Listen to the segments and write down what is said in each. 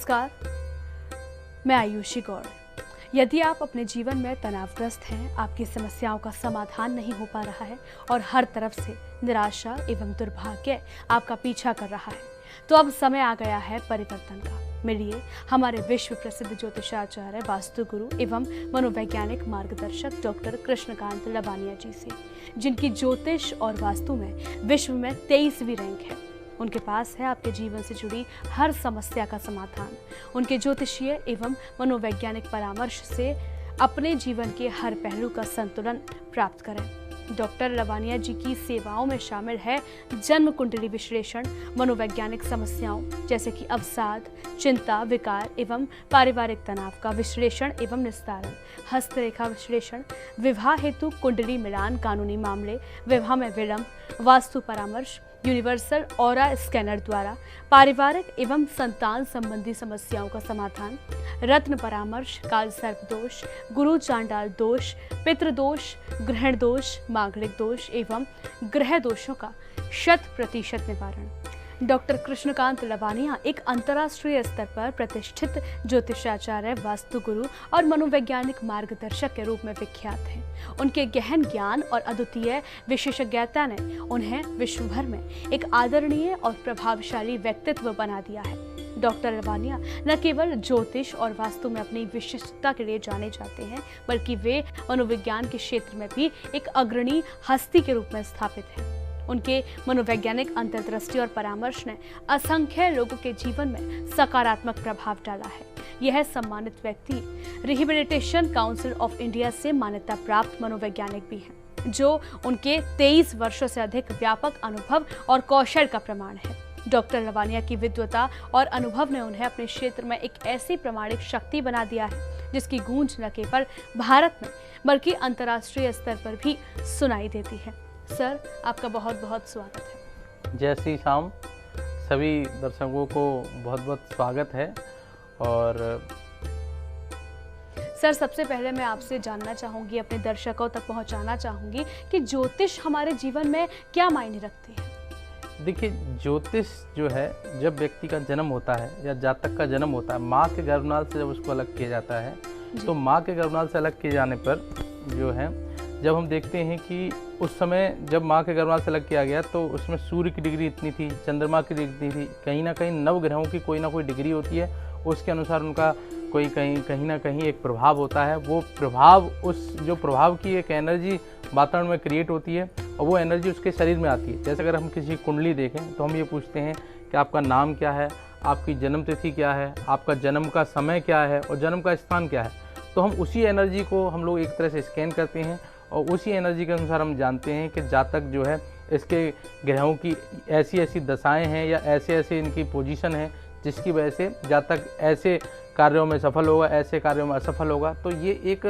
नमस्कार, मैं आयुषी गौड़। यदि आप अपने जीवन में तनावग्रस्त हैं, आपकी समस्याओं का समाधान नहीं हो पा रहा है और हर तरफ से निराशा एवं दुर्भाग्य आपका पीछा कर रहा है, तो अब समय आ गया है परिवर्तन का। मिलिए हमारे विश्व प्रसिद्ध ज्योतिषाचार्य, वास्तु गुरु एवं मनोवैज्ञानिक मार्गदर्शक डॉक्टर कृष्णकांत लवानिया जी से, जिनकी ज्योतिष और वास्तु में विश्व में 23वीं रैंक है। उनके पास है आपके जीवन से जुड़ी हर समस्या का समाधान। उनके ज्योतिषीय एवं मनोवैज्ञानिक परामर्श से अपने जीवन के हर पहलू का संतुलन प्राप्त करें। डॉक्टर लवानिया जी की सेवाओं में शामिल है जन्म कुंडली विश्लेषण, मनोवैज्ञानिक समस्याओं जैसे कि अवसाद, चिंता, विकार एवं पारिवारिक तनाव का विश्लेषण एवं निस्तारण, हस्तरेखा विश्लेषण, विवाह हेतु कुंडली मिलान, कानूनी मामले, विवाह में विलंब, वास्तु परामर्श, यूनिवर्सल ऑरा स्कैनर द्वारा पारिवारिक एवं संतान संबंधी समस्याओं का समाधान, रत्न परामर्श, काल सर्प दोष, गुरु चांडाल दोष, पितृ दोष, ग्रहण दोष, मांगलिक दोष एवं ग्रह दोषों का 100% निवारण। डॉक्टर कृष्णकांत लवानिया एक अंतर्राष्ट्रीय स्तर पर प्रतिष्ठित ज्योतिषाचार्य, वास्तु गुरु और मनोवैज्ञानिक मार्गदर्शक के रूप में विख्यात हैं। उनके गहन ज्ञान और अद्वितीय विशेषज्ञता ने उन्हें विश्व भर में एक आदरणीय और प्रभावशाली व्यक्तित्व बना दिया है। डॉक्टर लवानिया न केवल ज्योतिष और वास्तु में अपनी विशिष्टता के लिए जाने जाते हैं, बल्कि वे मनोविज्ञान के क्षेत्र में भी एक अग्रणी हस्ती के रूप में स्थापित हैं। उनके मनोवैज्ञानिक अंतर्दृष्टि और परामर्श ने असंख्य लोगों के जीवन में सकारात्मक प्रभाव डाला है। यह सम्मानित व्यक्ति रिहेबिलिटेशन काउंसिल ऑफ इंडिया से मान्यता प्राप्त मनोवैज्ञानिक भी हैं, जो उनके 23 वर्षों से अधिक व्यापक अनुभव और कौशल का प्रमाण है। डॉक्टर लवानिया की विद्वता और अनुभव ने उन्हें अपने क्षेत्र में एक ऐसी प्रामाणिक शक्ति बना दिया है, जिसकी गूंज न केवल भारत में बल्कि अंतर्राष्ट्रीय स्तर पर भी सुनाई देती है। सर, आपका बहुत बहुत स्वागत है। जय श्री श्याम। सभी दर्शकों को बहुत बहुत स्वागत है। और सर, सबसे पहले मैं आपसे जानना चाहूँगी, अपने दर्शकों तक पहुँचाना चाहूँगी कि ज्योतिष हमारे जीवन में क्या मायने रखती है। देखिए, ज्योतिष जो है, जब व्यक्ति का जन्म होता है या जातक का जन्म होता है, माँ के गर्भनाल से जब उसको अलग किया जाता है, तो माँ के गर्भनाल से अलग किए जाने पर जो है, जब हम देखते हैं कि उस समय जब माँ के गर्भनाल से अलग किया गया, तो उसमें सूर्य की डिग्री इतनी थी, चंद्रमा की डिग्री थी, कहीं ना कहीं नवग्रहों की कोई ना कोई डिग्री होती है, उसके अनुसार उनका कोई कहीं ना कहीं एक प्रभाव होता है। वो प्रभाव, उस जो प्रभाव की एक एनर्जी वातावरण में क्रिएट होती है और वो एनर्जी उसके शरीर में आती है। जैसे अगर हम किसी कुंडली देखें तो हम ये पूछते हैं कि आपका नाम क्या है, आपकी जन्म तिथि क्या है, आपका जन्म का समय क्या है और जन्म का स्थान क्या है। तो हम उसी एनर्जी को हम लोग एक तरह से स्कैन करते हैं और उसी एनर्जी के अनुसार हम जानते हैं कि जातक जो है, इसके ग्रहों की ऐसी ऐसी दशाएं हैं या ऐसे ऐसे इनकी पोजीशन है, जिसकी वजह से जातक ऐसे कार्यों में सफल होगा, ऐसे कार्यों में असफल होगा। तो ये एक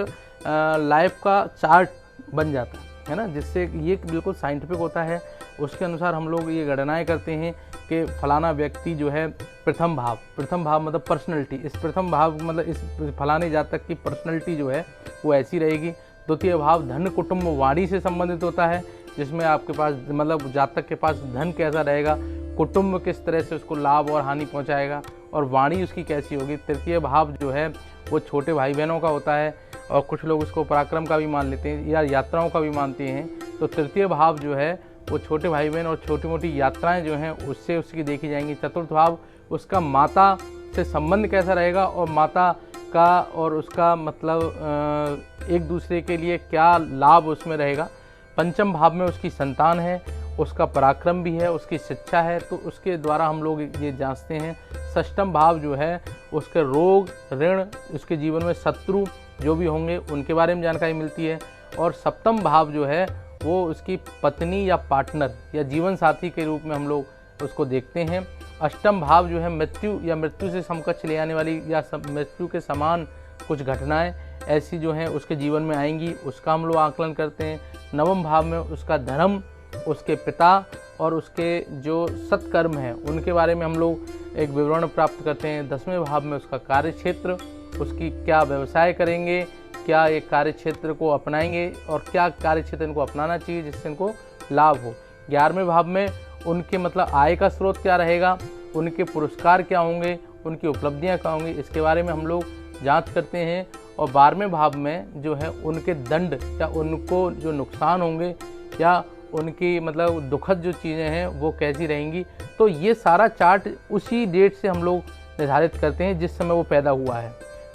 लाइफ का चार्ट बन जाता है ना, जिससे ये बिल्कुल साइंटिफिक होता है। उसके अनुसार हम लोग ये गणनाएं करते हैं कि फलाना व्यक्ति जो है प्रथम भाव मतलब पर्सनैलिटी, इस प्रथम भाव मतलब इस फलाने जातक की पर्सनैलिटी जो है वो ऐसी रहेगी। द्वितीय भाव धन, कुटुंब, वाणी से संबंधित होता है, जिसमें आपके पास मतलब जातक के पास धन कैसा रहेगा, कुटुंब किस तरह से उसको लाभ और हानि पहुंचाएगा और वाणी उसकी कैसी होगी। तृतीय भाव जो है वो छोटे भाई बहनों का होता है और कुछ लोग उसको पराक्रम का भी मान लेते हैं या यात्राओं का भी मानते हैं। तो तृतीय भाव जो है वो छोटे भाई बहन और छोटी मोटी यात्राएं जो हैं उससे उसकी देखी जाएंगी। चतुर्थ भाव उसका माता से संबंध कैसा रहेगा और माता का और उसका मतलब एक दूसरे के लिए क्या लाभ उसमें रहेगा। पंचम भाव में उसकी संतान है, उसका पराक्रम भी है, उसकी शिक्षा है, तो उसके द्वारा हम लोग ये जांचते हैं। षष्ठम भाव जो है उसके रोग, ऋण, उसके जीवन में शत्रु जो भी होंगे उनके बारे में जानकारी मिलती है। और सप्तम भाव जो है वो उसकी पत्नी या पार्टनर या जीवन साथी के रूप में हम लोग उसको देखते हैं। अष्टम भाव जो है मृत्यु या मृत्यु से समकक्ष ले आने वाली या मृत्यु के समान कुछ घटनाएं ऐसी जो हैं उसके जीवन में आएंगी, उसका हम लोग आकलन करते हैं। नवम भाव में उसका धर्म, उसके पिता और उसके जो सत्कर्म हैं उनके बारे में हम लोग एक विवरण प्राप्त करते हैं। 10वें भाव में उसका कार्य क्षेत्र, उसकी क्या व्यवसाय करेंगे, क्या एक कार्य क्षेत्र को अपनाएंगे और क्या कार्य क्षेत्र इनको अपनाना चाहिए जिससे इनको लाभ हो। 11वें भाव में उनके मतलब आय का स्रोत क्या रहेगा, उनके पुरस्कार क्या होंगे, उनकी उपलब्धियाँ क्या होंगी, इसके बारे में हम लोग जांच करते हैं। और 12वें भाव में जो है उनके दंड या उनको जो नुकसान होंगे या उनकी मतलब दुखद जो चीज़ें हैं वो कैसी रहेंगी, तो ये सारा चार्ट उसी डेट से हम लोग निर्धारित करते हैं जिस समय वो पैदा हुआ है।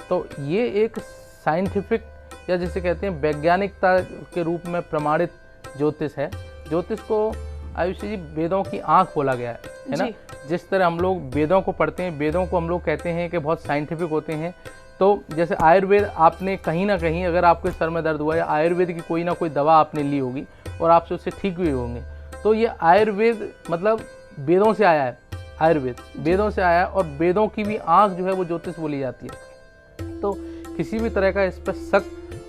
तो ये एक साइंटिफिक या जिसे कहते हैं वैज्ञानिकता के रूप में प्रमाणित ज्योतिष है। ज्योतिष को आयुषी जी वेदों की आंख बोला गया है ना। जिस तरह हम लोग वेदों को पढ़ते हैं, वेदों को हम लोग कहते हैं कि बहुत साइंटिफिक होते हैं। तो जैसे आयुर्वेद, आपने कहीं ना कहीं अगर आपके सर में दर्द हुआ या आयुर्वेद की कोई ना कोई दवा आपने ली होगी और आपसे उससे ठीक हुए होंगे, तो ये आयुर्वेद मतलब वेदों से आया है। आयुर्वेद वेदों से आया है और वेदों की भी आंख जो है वो ज्योतिष बोली जाती है। तो किसी भी तरह का इस पर शक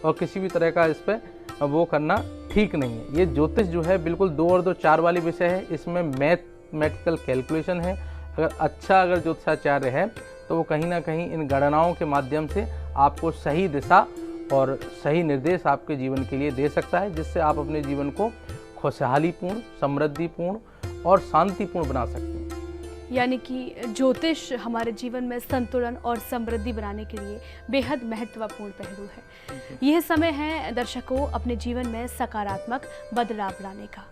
और किसी भी तरह का इस पर वो करना ठीक नहीं है। ये ज्योतिष जो है बिल्कुल 2 और 2 4 वाली विषय है। इसमें मैथमेटिकल कैलकुलेशन है। अगर ज्योतिषाचार्य है तो वो कहीं ना कहीं इन गणनाओं के माध्यम से आपको सही दिशा और सही निर्देश आपके जीवन के लिए दे सकता है, जिससे आप अपने जीवन को खुशहालीपूर्ण, समृद्धिपूर्ण और शांतिपूर्ण बना सकते हैं। यानी कि ज्योतिष हमारे जीवन में संतुलन और समृद्धि बनाने के लिए बेहद महत्वपूर्ण पहलू है। यह समय है दर्शकों अपने जीवन में सकारात्मक बदलाव लाने का।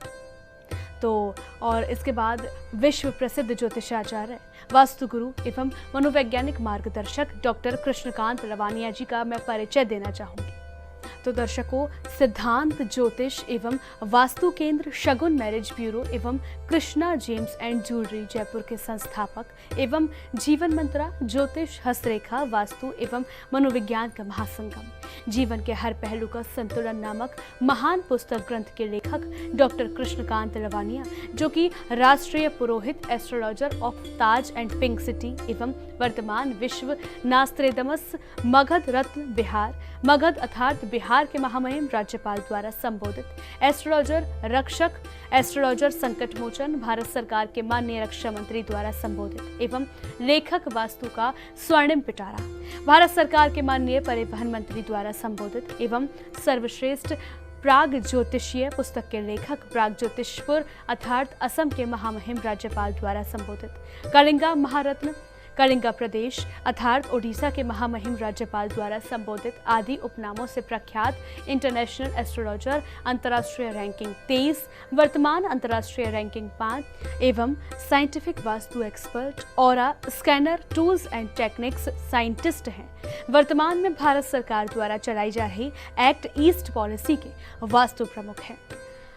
तो और इसके बाद विश्व प्रसिद्ध ज्योतिषाचार्य, वास्तु गुरु एवं मनोवैज्ञानिक मार्गदर्शक डॉक्टर कृष्णकांत लवानिया जी का मैं परिचय देना चाहूँगी। तो दर्शकों, सिद्धांत ज्योतिष एवं वास्तु केंद्र शगुन मैरिज ब्यूरो एवं Krishna James and jewellery Jaipur के संस्थापक एवं जीवन मंत्रा ज्योतिष हस्तरेखा वास्तु एवं मनोविज्ञान का महासंगम, जीवन के हर पहलू का संतुलन नामक महान पुस्तक ग्रंथ के लेखक डॉक्टर कृष्णकांत लवानिया, जो कि राष्ट्रीय पुरोहित astrologer of Taj and Pink City एवं वर्तमान विश्व नास्त्रेदमस मगध रत्न बिहार, मगध अर्थात बिहार के महामहिम राज्यपाल द्वारा संबोधित एस्ट्रोलॉजर रक्षक, एस्ट्रोलॉजर संकट मोचन, भारत सरकार के माननीय रक्षा मंत्री द्वारा संबोधित एवं लेखक वास्तु का स्वर्णिम पिटारा, भारत सरकार के माननीय परिवहन मंत्री द्वारा संबोधित एवं सर्वश्रेष्ठ प्राग ज्योतिषीय पुस्तक के लेखक प्राग ज्योतिषपुर अर्थात असम के महामहिम राज्यपाल द्वारा संबोधित कलिंगा महारत्न, कलिंगा प्रदेश अर्थात ओडिशा के महामहिम राज्यपाल द्वारा संबोधित आदि उपनामों से प्रख्यात इंटरनेशनल एस्ट्रोलॉजर, अंतर्राष्ट्रीय रैंकिंग 23, वर्तमान अंतर्राष्ट्रीय रैंकिंग 5 एवं scientific vastu expert, aura scanner tools and techniques scientist हैं। वर्तमान में भारत सरकार द्वारा चलाई जा रही एक्ट ईस्ट पॉलिसी के वास्तु प्रमुख हैं।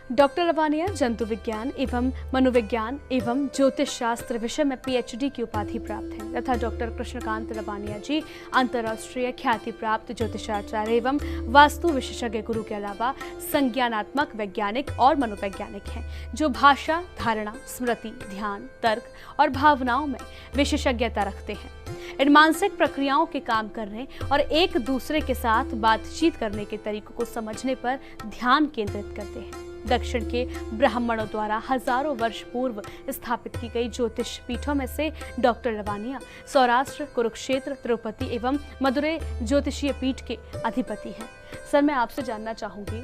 डॉक्टर लवानिया जंतु विज्ञान एवं मनोविज्ञान एवं ज्योतिष शास्त्र विषय में PhD की उपाधि प्राप्त है तथा डॉक्टर कृष्णकांत लवानिया जी अंतर्राष्ट्रीय ख्याति प्राप्त ज्योतिषाचार्य एवं वास्तु विशेषज्ञ गुरु के अलावा संज्ञानात्मक वैज्ञानिक और मनोवैज्ञानिक हैं, जो भाषा, धारणा, स्मृति, ध्यान, तर्क और भावनाओं में विशेषज्ञता रखते हैं। इन मानसिक प्रक्रियाओं के काम करने और एक दूसरे के साथ बातचीत करने के तरीकों को समझने पर ध्यान केंद्रित करते हैं। दक्षिण के ब्राह्मणों द्वारा हजारों वर्ष पूर्व स्थापित की गई ज्योतिष पीठों में से डॉक्टर लवानिया सौराष्ट्र, कुरुक्षेत्र, तिरुपति एवं मदुरै ज्योतिषीय पीठ के अधिपति हैं। सर, मैं आपसे जानना चाहूँगी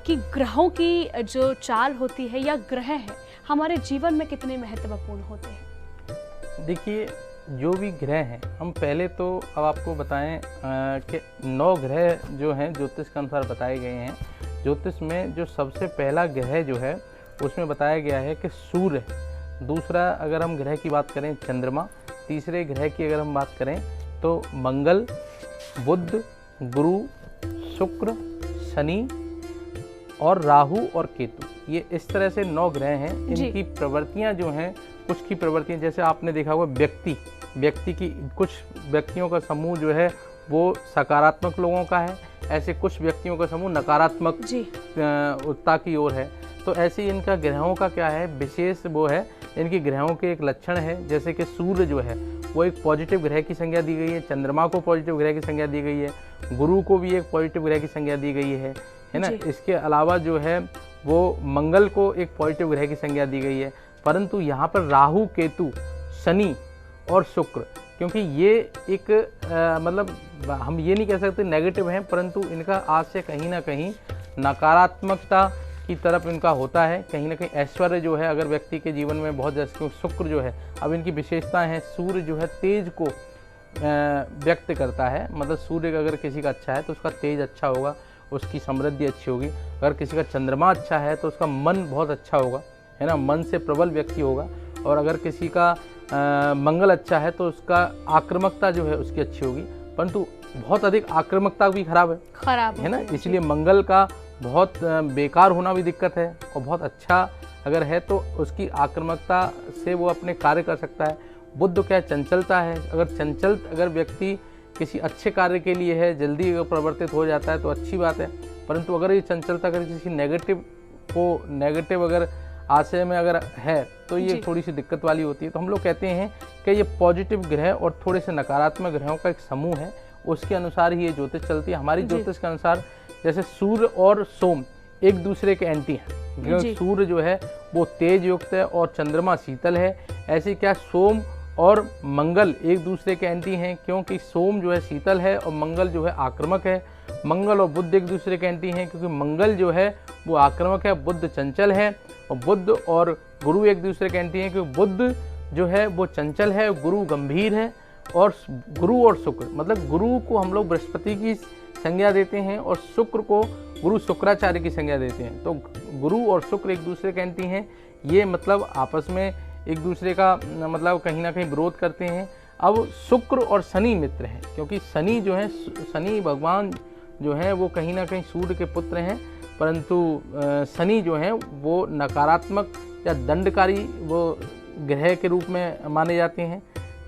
कि ग्रहों की जो चाल होती है या ग्रह है हमारे जीवन में कितने महत्वपूर्ण होते हैं? देखिए, जो भी ग्रह हैं, हम पहले तो अब आपको बताएं कि 9 ग्रह जो हैं ज्योतिष के अनुसार बताए गए हैं। ज्योतिष में जो सबसे पहला ग्रह जो है उसमें बताया गया है कि सूर्य, दूसरा अगर हम ग्रह की बात करें चंद्रमा, तीसरे ग्रह की अगर हम बात करें तो मंगल, बुध, गुरु, शुक्र, शनि और राहु और केतु। ये इस तरह से 9 ग्रह हैं। इनकी प्रवृत्तियां जो हैं, कुछ की प्रवृत्तियां जैसे आपने देखा होगा व्यक्ति की, कुछ व्यक्तियों का समूह जो है वो सकारात्मक लोगों का है, ऐसे कुछ व्यक्तियों का समूह नकारात्मकता की ओर है। तो ऐसे इनका ग्रहों का क्या है विशेष वो है, इनकी ग्रहों के एक लक्षण है। जैसे कि सूर्य जो है वो एक पॉजिटिव ग्रह की संज्ञा दी गई है, चंद्रमा को पॉजिटिव ग्रह की संज्ञा दी गई है, गुरु को भी एक पॉजिटिव ग्रह की संज्ञा दी गई है ना। इसके अलावा जो है वो मंगल को एक पॉजिटिव ग्रह की संज्ञा दी गई है। परंतु यहाँ पर राहु, केतु, शनि और शुक्र, क्योंकि ये एक मतलब हम ये नहीं कह सकते नेगेटिव हैं, परंतु इनका आज से कहीं ना कहीं नकारात्मकता की तरफ इनका होता है। कहीं ना कहीं ऐश्वर्य जो है अगर व्यक्ति के जीवन में बहुत, जैसे कि शुक्र जो है, अब इनकी विशेषताएं हैं, सूर्य जो है तेज को व्यक्त करता है, मतलब सूर्य अगर किसी का अच्छा है तो उसका तेज अच्छा होगा, उसकी समृद्धि अच्छी होगी। अगर किसी का चंद्रमा अच्छा है तो उसका मन बहुत अच्छा होगा, है ना, मन से प्रबल व्यक्ति होगा। और अगर किसी का मंगल अच्छा है तो उसका आक्रामकता जो है उसकी अच्छी होगी, परंतु बहुत अधिक आक्रामकता भी खराब है ना, इसलिए मंगल का बहुत बेकार होना भी दिक्कत है, और बहुत अच्छा अगर है तो उसकी आक्रामकता से वो अपने कार्य कर सकता है। बुध क्या है, चंचलता है, अगर व्यक्ति किसी अच्छे कार्य के लिए है, जल्दी अगर प्रवर्तित हो जाता है तो अच्छी बात है, परंतु अगर ये चंचलता अगर किसी नेगेटिव अगर आशय में अगर है तो ये थोड़ी सी दिक्कत वाली होती है। तो हम लोग कहते हैं कि ये पॉजिटिव ग्रह और थोड़े से नकारात्मक ग्रहों का एक समूह है, उसके अनुसार ही ये ज्योतिष चलती है। हमारी ज्योतिष के अनुसार जैसे सूर्य और सोम एक दूसरे के एंटी हैं, सूर्य जो है वो तेज युक्त है और चंद्रमा शीतल है, ऐसे क्या सोम और मंगल एक दूसरे के एंटी हैं, क्योंकि सोम जो है शीतल है और मंगल जो है आक्रामक है। मंगल और बुध एक दूसरे के एंटी हैं, क्योंकि मंगल जो है वो आक्रामक है, बुध चंचल है। और बुध और गुरु एक दूसरे के एंटी हैं, क्योंकि बुध जो है वो चंचल है, गुरु गंभीर है। और गुरु और शुक्र, मतलब गुरु को हम लोग बृहस्पति की संज्ञा देते हैं और शुक्र को गुरु शुक्राचार्य की संज्ञा देते हैं। तो गुरु और शुक्र एक दूसरे के एंटी हैं, ये मतलब आपस में एक दूसरे का मतलब कहीं ना कहीं विरोध करते हैं। अब शुक्र और शनि मित्र हैं, क्योंकि शनि जो है, शनि भगवान जो है वो कहीं ना कहीं सूर्य के पुत्र हैं, परंतु शनि जो है वो नकारात्मक या दंडकारी वो ग्रह के रूप में माने जाते हैं,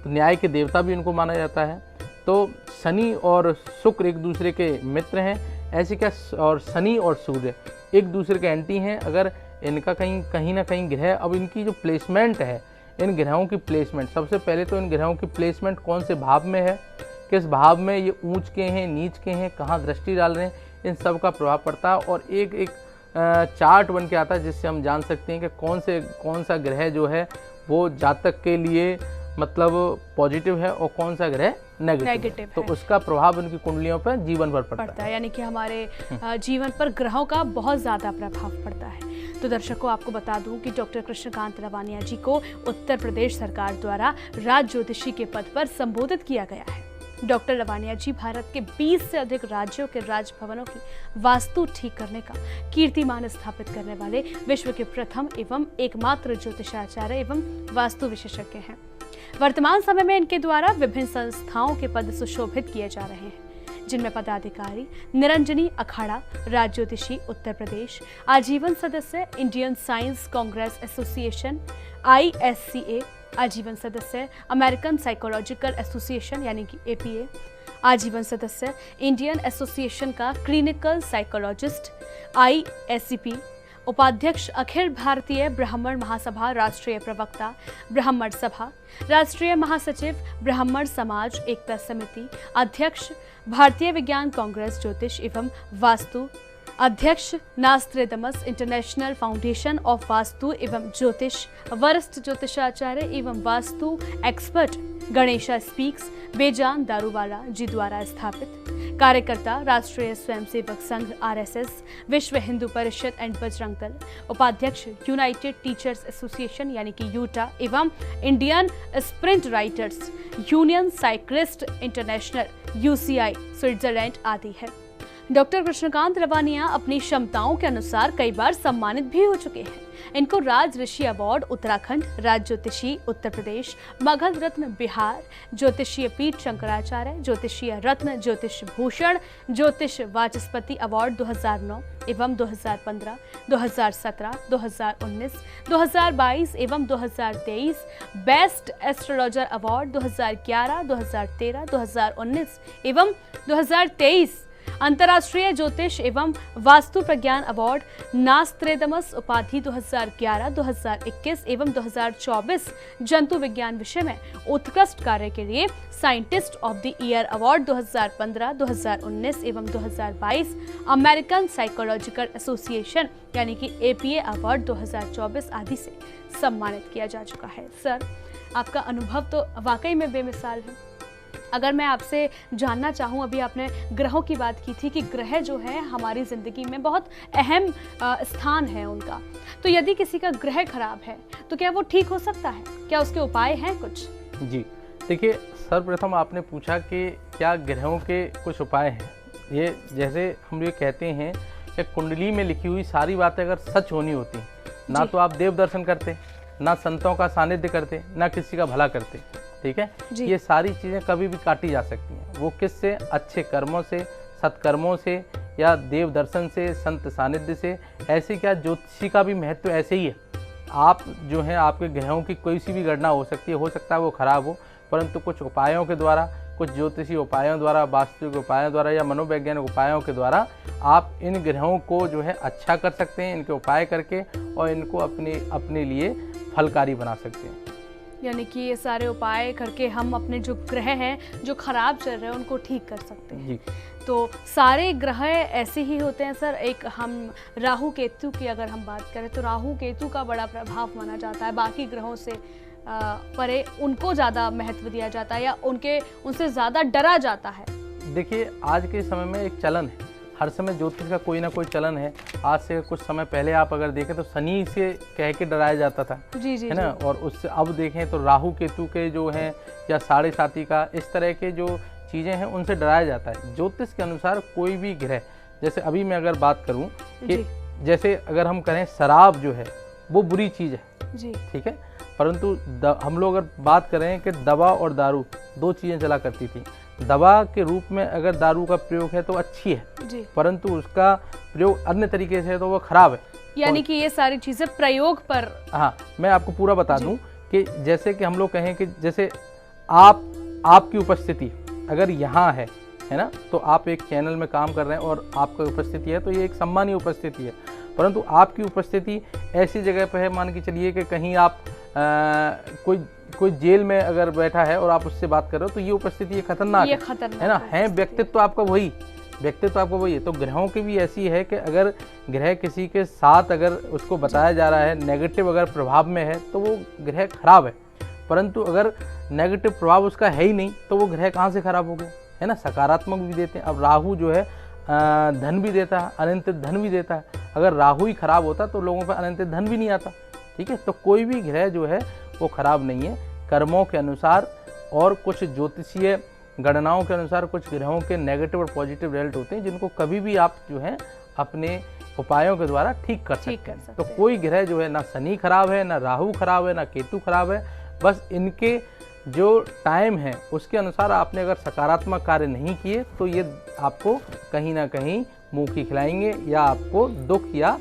तो न्याय के देवता भी उनको माना जाता है। तो शनि और शुक्र एक दूसरे के मित्र हैं, ऐसे क्या, और शनि और सूर्य एक दूसरे के एंटी हैं। अगर इनका कहीं ना कहीं ग्रह, अब इनकी जो प्लेसमेंट है, इन ग्रहों की प्लेसमेंट, सबसे पहले तो इन ग्रहों की प्लेसमेंट कौन से भाव में है, किस भाव में ये ऊंच के हैं, नीच के हैं, कहाँ दृष्टि डाल रहे हैं, इन सब का प्रभाव पड़ता है। और एक चार्ट बन के आता है जिससे हम जान सकते हैं कि कौन सा ग्रह जो है वो जातक के लिए मतलब पॉजिटिव है और कौन सा ग्रह नेगेटिव तो उसका प्रभाव उनकी कुंडलियों पर जीवन भर पड़ता है। यानी कि हमारे जीवन पर ग्रहों का बहुत ज़्यादा प्रभाव पड़ता है। तो दर्शकों, आपको बता दूं कि डॉक्टर कृष्णकांत लवानिया जी को उत्तर प्रदेश सरकार द्वारा राज ज्योतिषी के पद पर संबोधित किया गया है। डॉक्टर लवानिया जी भारत के 20 से अधिक राज्यों के राजभवनों की वास्तु ठीक करने का कीर्तिमान स्थापित करने वाले विश्व के प्रथम एवं एकमात्र ज्योतिषाचार्य एवं वास्तु विशेषज्ञ हैं। वर्तमान समय में इनके द्वारा विभिन्न संस्थाओं के पद सुशोभित किए जा रहे हैं, जिनमें पदाधिकारी निरंजनी अखाड़ा, राज ज्योतिषी उत्तर प्रदेश, आजीवन सदस्य Indian science Congress association ISCA, आजीवन सदस्य अमेरिकन साइकोलॉजिकल एसोसिएशन यानी कि APA, आजीवन सदस्य इंडियन एसोसिएशन का क्लिनिकल साइकोलॉजिस्ट ISCP, उपाध्यक्ष अखिल भारतीय ब्राह्मण महासभा, राष्ट्रीय प्रवक्ता ब्राह्मण सभा, राष्ट्रीय महासचिव ब्राह्मण समाज एकता समिति, अध्यक्ष भारतीय विज्ञान कांग्रेस ज्योतिष एवं वास्तु, अध्यक्ष Nostradamus international foundation of vastu एवं ज्योतिष, वरिष्ठ ज्योतिषाचार्य एवं वास्तु एक्सपर्ट गणेशा स्पीक्स बेजान दारूवाला जी द्वारा स्थापित, कार्यकर्ता राष्ट्रीय स्वयंसेवक संघ RSS, विश्व हिंदू परिषद एंड बजरंग दल, उपाध्यक्ष यूनाइटेड टीचर्स एसोसिएशन यानी कि यूटा एवं Indian sprint writers union, cyclist international UCI Switzerland आदि है। डॉक्टर कृष्णकांत लवानिया अपनी क्षमताओं के अनुसार कई बार सम्मानित भी हो चुके हैं। इनको राज ऋषि अवार्ड उत्तराखंड, राज ज्योतिषी उत्तर प्रदेश, मगध रत्न बिहार, ज्योतिषीय पीठ शंकराचार्य, ज्योतिषीय रत्न ज्योतिष भूषण, ज्योतिष वाचस्पति अवार्ड 2009 एवं 2015, 2017, 2019, 2022 एवं 2023, बेस्ट एस्ट्रोलॉजर अवार्ड 2011, 2013, 2019 एवं 2023, अंतर्राष्ट्रीय ज्योतिष एवं वास्तु प्रज्ञान अवार्ड नास्त्रेदमस उपाधि 2011, 2021 एवं 2024, जंतु विज्ञान विषय में उत्कृष्ट कार्य के लिए scientist of the year award 2015, 2019 एवं 2022, अमेरिकन साइकोलॉजिकल एसोसिएशन यानी कि APA अवार्ड 2024 आदि से सम्मानित किया जा चुका है। सर, आपका अनुभव तो वाकई में बेमिसाल है। अगर मैं आपसे जानना चाहूँ, अभी आपने ग्रहों की बात की थी कि ग्रह जो है हमारी ज़िंदगी में बहुत अहम स्थान है उनका, तो यदि किसी का ग्रह खराब है तो क्या वो ठीक हो सकता है? क्या उसके उपाय हैं कुछ? जी, देखिए, सर्वप्रथम आपने पूछा कि क्या ग्रहों के कुछ उपाय हैं। ये जैसे हम ये कहते हैं कि कुंडली में लिखी हुई सारी बातें अगर सच होनी होती, ना तो आप देव दर्शन करते, ना संतों का सानिध्य करते, ना किसी का भला करते। ठीक है, ये सारी चीज़ें कभी भी काटी जा सकती हैं। वो किससे? अच्छे कर्मों से, सत्कर्मों से, या देव दर्शन से, संत सानिध्य से। ऐसे क्या ज्योतिषी का भी महत्व ऐसे ही है। आप जो है, आपके ग्रहों की कोई सी भी गणना हो सकती है, हो सकता है वो खराब हो, परंतु कुछ उपायों के द्वारा, कुछ ज्योतिषी उपायों द्वारा, वास्तविक उपायों द्वारा या मनोवैज्ञानिक उपायों के द्वारा आप इन ग्रहों को जो है अच्छा कर सकते हैं, इनके उपाय करके, और इनको अपने लिए फलकारी बना सकते हैं। यानी कि ये सारे उपाय करके हम अपने जो ग्रह हैं जो खराब चल रहे हैं उनको ठीक कर सकते हैं। जी। तो सारे ग्रह ऐसे ही होते हैं सर? एक हम राहु केतु की अगर हम बात करें तो राहु केतु का बड़ा प्रभाव माना जाता है, बाकी ग्रहों से परे उनको ज़्यादा महत्व दिया जाता है या उनसे ज़्यादा डरा जाता है? देखिए, आज के समय में एक चलन है, हर समय ज्योतिष का कोई ना कोई चलन है। आज से कुछ समय पहले आप अगर देखें तो शनि से कह के डराया जाता था, जी जी, है ना, और उससे अब देखें तो राहु केतु के जो हैं, या साढ़े साथी का, इस तरह के जो चीज़ें हैं उनसे डराया जाता है। ज्योतिष के अनुसार कोई भी ग्रह, जैसे अभी मैं अगर बात करूं कि जैसे अगर हम करें शराब जो है वो बुरी चीज़ है जी, ठीक है, परंतु हम लोग अगर बात करें कि दवा और दारू दो चीज़ें चला करती थी। दवा के रूप में अगर दारू का प्रयोग है तो अच्छी है जी, परंतु उसका प्रयोग अन्य तरीके से है तो वो खराब है। यानी कि ये सारी चीज़ें प्रयोग पर, हाँ, मैं आपको पूरा बता दूं कि जैसे कि हम लोग कहें कि जैसे आपकी उपस्थिति अगर यहाँ है ना, तो आप एक चैनल में काम कर रहे हैं और आपकी उपस्थिति है तो ये एक सम्मानीय उपस्थिति है, परंतु आपकी उपस्थिति ऐसी जगह पर है, मान के चलिए कि कहीं आप कोई जेल में अगर बैठा है और आप उससे बात कर रहे हो तो ये उपस्थिति खतरनाक है ना, है व्यक्तित्व आपका वही, व्यक्तित्व आपका वही है। तो ग्रहों की भी ऐसी है कि अगर ग्रह किसी के साथ अगर उसको बताया जा रहा है नेगेटिव अगर प्रभाव में है तो वो ग्रह खराब है, परंतु अगर नेगेटिव प्रभाव उसका है ही नहीं तो वो ग्रह कहाँ से खराब हो गए, है ना। सकारात्मक भी देते हैं। अब राहु जो है धन भी देता है, अनंत धन भी देता है। अगर राहु ही खराब होता तो लोगों पर अनंत धन भी नहीं आता, ठीक है। तो कोई भी ग्रह जो है वो खराब नहीं है। कर्मों के अनुसार और कुछ ज्योतिषीय गणनाओं के अनुसार कुछ ग्रहों के नेगेटिव और पॉजिटिव रिजल्ट होते हैं जिनको कभी भी आप जो है अपने उपायों के द्वारा ठीक कर सकते हैं। तो कोई ग्रह जो है ना शनि खराब है, ना राहु खराब है, ना केतु खराब है, बस इनके जो टाइम है उसके अनुसार आपने अगर सकारात्मक कार्य नहीं किए तो ये आपको कहीं ना कहीं मुंह की खिलाएंगे या आपको दुख या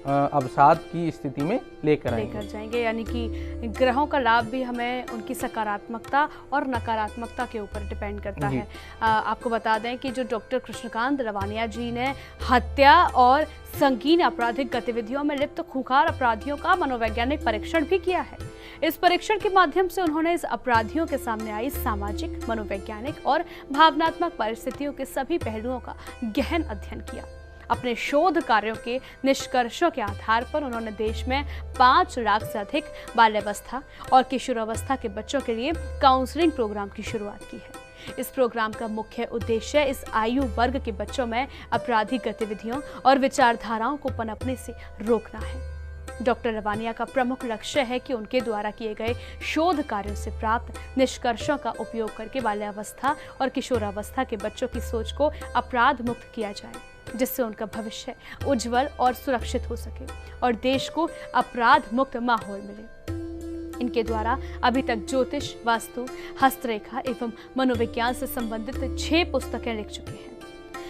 अवसाद की स्थिति में लेकर जाएंगे। यानी कि ग्रहों का लाभ भी हमें उनकी सकारात्मकता और नकारात्मकता के ऊपर डिपेंड करता है। आपको बता दें कि जो डॉक्टर कृष्णकांत रवानिया जी ने हत्या और संगीन आपराधिक गतिविधियों में लिप्त खूंखार अपराधियों का मनोवैज्ञानिक परीक्षण भी किया है। इस परीक्षण के माध्यम से उन्होंने इस अपराधियों के सामने आई सामाजिक, मनोवैज्ञानिक और भावनात्मक परिस्थितियों के सभी पहलुओं का गहन अध्ययन किया। अपने शोध कार्यों के निष्कर्षों के आधार पर उन्होंने देश में 5 लाख से अधिक बाल्यावस्था और किशोरावस्था के बच्चों के लिए काउंसलिंग प्रोग्राम की शुरुआत की है। इस प्रोग्राम का मुख्य उद्देश्य इस आयु वर्ग के बच्चों में आपराधिक गतिविधियों और विचारधाराओं को पनपने से रोकना है। डॉक्टर रवानिया का प्रमुख लक्ष्य है कि उनके द्वारा किए गए शोध कार्यों से प्राप्त निष्कर्षों का उपयोग करके बाल्यावस्था और किशोरावस्था के बच्चों की सोच को अपराध मुक्त किया जाए, जिससे उनका भविष्य उज्जवल और सुरक्षित हो सके और देश को अपराध मुक्त माहौल मिले। इनके द्वारा अभी तक ज्योतिष, वास्तु, हस्तरेखा एवं मनोविज्ञान से संबंधित 6 पुस्तकें लिख चुके हैं।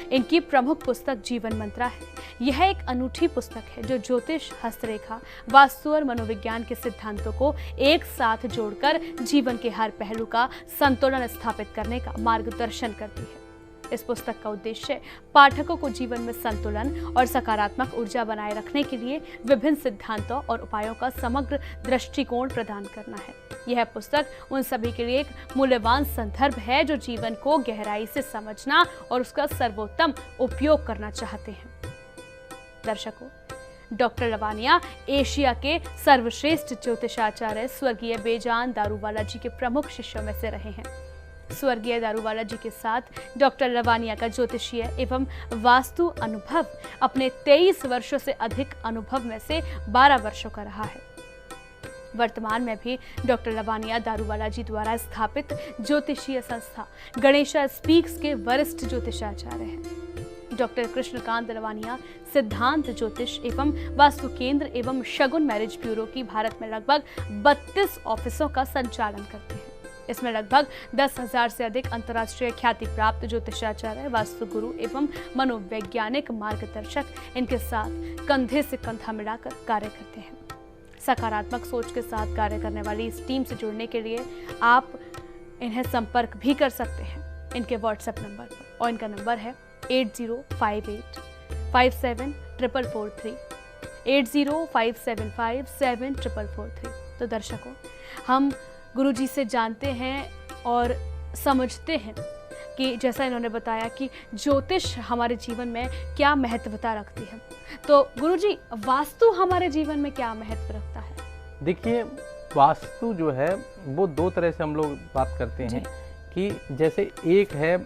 इनकी प्रमुख पुस्तक जीवन मंत्रा है। यह एक अनूठी पुस्तक है जो ज्योतिष, हस्तरेखा, वास्तु और मनोविज्ञान के सिद्धांतों को एक साथ जोड़कर जीवन के हर पहलू का संतुलन स्थापित करने का मार्गदर्शन करती है। इस पुस्तक का उद्देश्य पाठकों को जीवन में संतुलन और सकारात्मक ऊर्जा बनाए रखने के लिए विभिन्न सिद्धांतों और उपायों का समग्र दृष्टिकोण प्रदान करना है। यह पुस्तक उन सभी के लिए एक मूल्यवान संदर्भ है जो जीवन को गहराई से समझना और उसका सर्वोत्तम उपयोग करना चाहते हैं। दर्शकों, डॉक्टर रवानिया एशिया के सर्वश्रेष्ठ ज्योतिषाचार्य स्वर्गीय बेजान दारूवाला जी के प्रमुख शिष्यों में से रहे हैं। स्वर्गीय दारूवाला जी के साथ डॉक्टर लवानिया का ज्योतिषीय एवं वास्तु अनुभव अपने 23 वर्षों से अधिक अनुभव में से 12 वर्षों का रहा है। वर्तमान में भी डॉक्टर लवानिया दारूवाला जी द्वारा स्थापित ज्योतिषीय संस्था गणेशा स्पीक्स के वरिष्ठ ज्योतिषाचार्य हैं। डॉक्टर कृष्णकांत लवानिया सिद्धांत ज्योतिष एवं वास्तु केंद्र एवं शगुन मैरिज ब्यूरो की भारत में लगभग 32 ऑफिसों का संचालन करते हैं। इसमें लगभग 10,000 से अधिक अंतर्राष्ट्रीय ख्याति प्राप्त ज्योतिषाचार्य, वास्तु गुरु एवं मनोवैज्ञानिक मार्गदर्शक इनके साथ कंधे से कंधा मिलाकर कार्य करते हैं। सकारात्मक सोच के साथ कार्य करने वाली इस टीम से जुड़ने के लिए आप इन्हें संपर्क भी कर सकते हैं इनके व्हाट्सएप नंबर पर, और इनका नंबर है 8058574443 8057574443। तो दर्शकों, हम गुरुजी से जानते हैं और समझते हैं कि जैसा इन्होंने बताया कि ज्योतिष हमारे जीवन में क्या महत्वता रखती है। तो गुरुजी, वास्तु हमारे जीवन में क्या महत्व रखता है? देखिए, वास्तु जो है वो दो तरह से हम लोग बात करते हैं कि जैसे एक है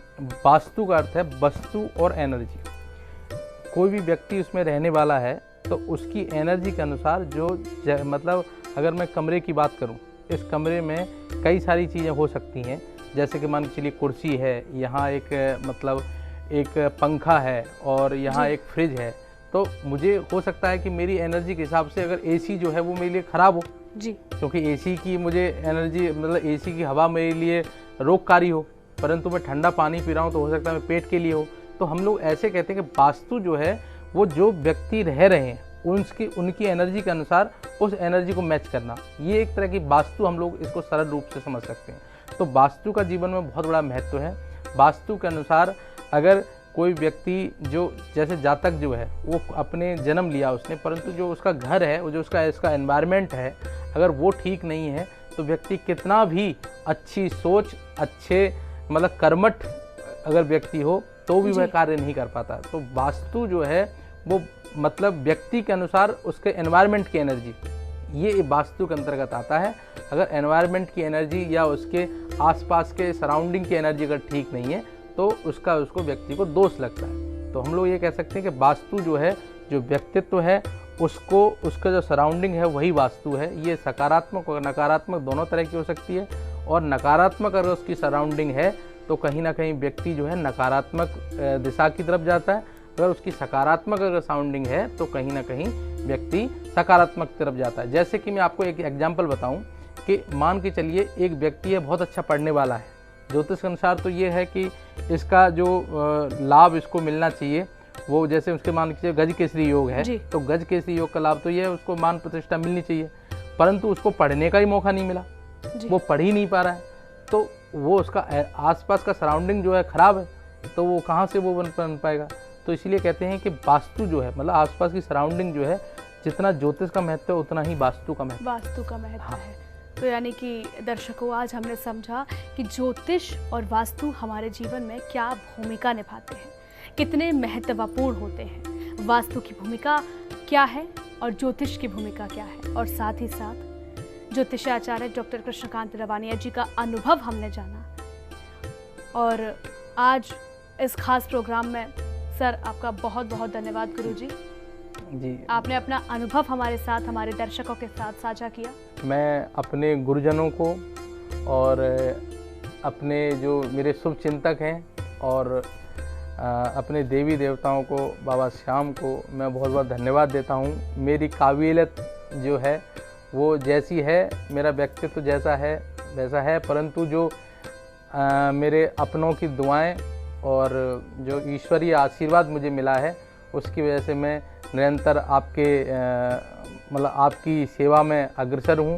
वास्तु का अर्थ है वस्तु और एनर्जी। कोई भी व्यक्ति उसमें रहने वाला है तो उसकी एनर्जी के अनुसार मतलब अगर मैं कमरे की बात करूं, इस कमरे में कई सारी चीज़ें हो सकती हैं। जैसे कि मान के चलिए कुर्सी है, यहाँ एक पंखा है और यहाँ एक फ्रिज है, तो मुझे हो सकता है कि मेरी एनर्जी के हिसाब से अगर एसी जो है वो मेरे लिए ख़राब हो जी, क्योंकि एसी की मुझे एनर्जी मतलब एसी की हवा मेरे लिए रोगकारी हो, परंतु मैं ठंडा पानी पी रहा हूँ तो हो सकता है मैं पेट के लिए हो। तो हम लोग ऐसे कहते हैं कि वास्तु जो है वो जो व्यक्ति रह रहे हैं उनकी एनर्जी के अनुसार उस एनर्जी को मैच करना, ये एक तरह की वास्तु हम लोग इसको सरल रूप से समझ सकते हैं। तो वास्तु का जीवन में बहुत बड़ा महत्व है। वास्तु के अनुसार अगर कोई व्यक्ति जो जैसे जातक जो है वो अपने जन्म लिया उसने, परंतु जो उसका घर है, जो इसका एनवायरनमेंट है, अगर वो ठीक नहीं है तो व्यक्ति कितना भी अच्छी सोच, अच्छे मतलब कर्मठ अगर व्यक्ति हो तो भी वह कार्य नहीं कर पाता। तो वास्तु जो है वो मतलब व्यक्ति के अनुसार उसके एनवायरनमेंट की एनर्जी, ये वास्तु के अंतर्गत आता है। अगर एनवायरनमेंट की एनर्जी या उसके आसपास के सराउंडिंग की एनर्जी अगर ठीक नहीं है तो उसको व्यक्ति को दोष लगता है। तो हम लोग ये कह सकते हैं कि वास्तु जो है, जो व्यक्तित्व है उसका जो सराउंडिंग है वही वास्तु है। ये सकारात्मक और नकारात्मक दोनों तरह की हो सकती है, और नकारात्मक अगर उसकी सराउंडिंग है तो कहीं ना कहीं व्यक्ति जो है नकारात्मक दिशा की तरफ जाता है। अगर उसकी सकारात्मक अगर साउंडिंग है तो कहीं ना कहीं व्यक्ति सकारात्मक तरफ जाता है। जैसे कि मैं आपको एक एग्जांपल बताऊं कि मान के चलिए एक व्यक्ति है बहुत अच्छा पढ़ने वाला है, ज्योतिष के अनुसार तो ये है कि इसका जो लाभ इसको मिलना चाहिए वो, जैसे उसके मान के गज केसरी योग है तो गज केसरी योग का लाभ तो ये है उसको मान प्रतिष्ठा मिलनी चाहिए, परंतु उसको पढ़ने का ही मौका नहीं मिला, वो पढ़ ही नहीं पा रहा है, तो वो उसका आसपास का सराउंडिंग जो है खराब है, तो वो कहाँ से वो बन पाएगा। तो इसलिए कहते हैं कि वास्तु जो है मतलब आसपास की सराउंडिंग जो है, जितना ज्योतिष का महत्व है उतना ही वास्तु का महत्व है। तो यानी कि दर्शकों, आज हमने समझा कि ज्योतिष और वास्तु हमारे जीवन में क्या भूमिका निभाते हैं, कितने महत्वपूर्ण होते हैं, वास्तु की भूमिका क्या है और ज्योतिष की भूमिका क्या है, और साथ ही साथ ज्योतिषाचार्य डॉक्टर कृष्णकांत लवानिया जी का अनुभव हमने जाना। और आज इस खास प्रोग्राम में सर आपका बहुत बहुत धन्यवाद गुरुजी जी, आपने अपना अनुभव हमारे साथ, हमारे दर्शकों के साथ साझा किया। मैं अपने गुरुजनों को और अपने जो मेरे शुभ चिंतक हैं और अपने देवी देवताओं को, बाबा श्याम को मैं बहुत बहुत धन्यवाद देता हूँ। मेरी काबिलियत जो है वो जैसी है, मेरा व्यक्तित्व जैसा है वैसा है, परंतु जो मेरे अपनों की दुआएं और जो ईश्वरीय आशीर्वाद मुझे मिला है उसकी वजह से मैं निरंतर आपकी सेवा में अग्रसर हूँ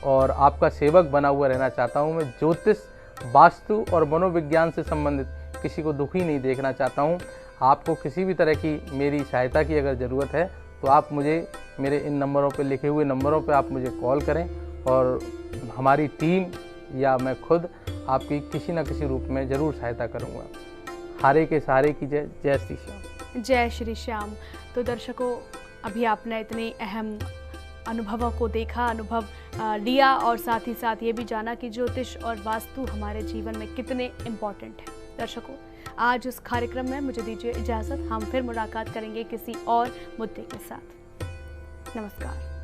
और आपका सेवक बना हुआ रहना चाहता हूँ। मैं ज्योतिष, वास्तु और मनोविज्ञान से संबंधित किसी को दुखी नहीं देखना चाहता हूँ। आपको किसी भी तरह की मेरी सहायता की अगर ज़रूरत है तो आप मुझे मेरे इन नंबरों पे, लिखे हुए नंबरों पे आप मुझे कॉल करें और हमारी टीम या मैं खुद आपकी किसी न किसी रूप में ज़रूर सहायता करूँगा। हारे के सहारे की जय। जय श्री श्याम। जय श्री श्याम। तो दर्शकों, अभी आपने इतनी अहम अनुभवों को देखा, अनुभव लिया और साथ ही साथ ये भी जाना कि ज्योतिष और वास्तु हमारे जीवन में कितने इम्पोर्टेंट हैं। दर्शकों, आज इस कार्यक्रम में मुझे दीजिए इजाज़त। हम फिर मुलाकात करेंगे किसी और मुद्दे के साथ। नमस्कार।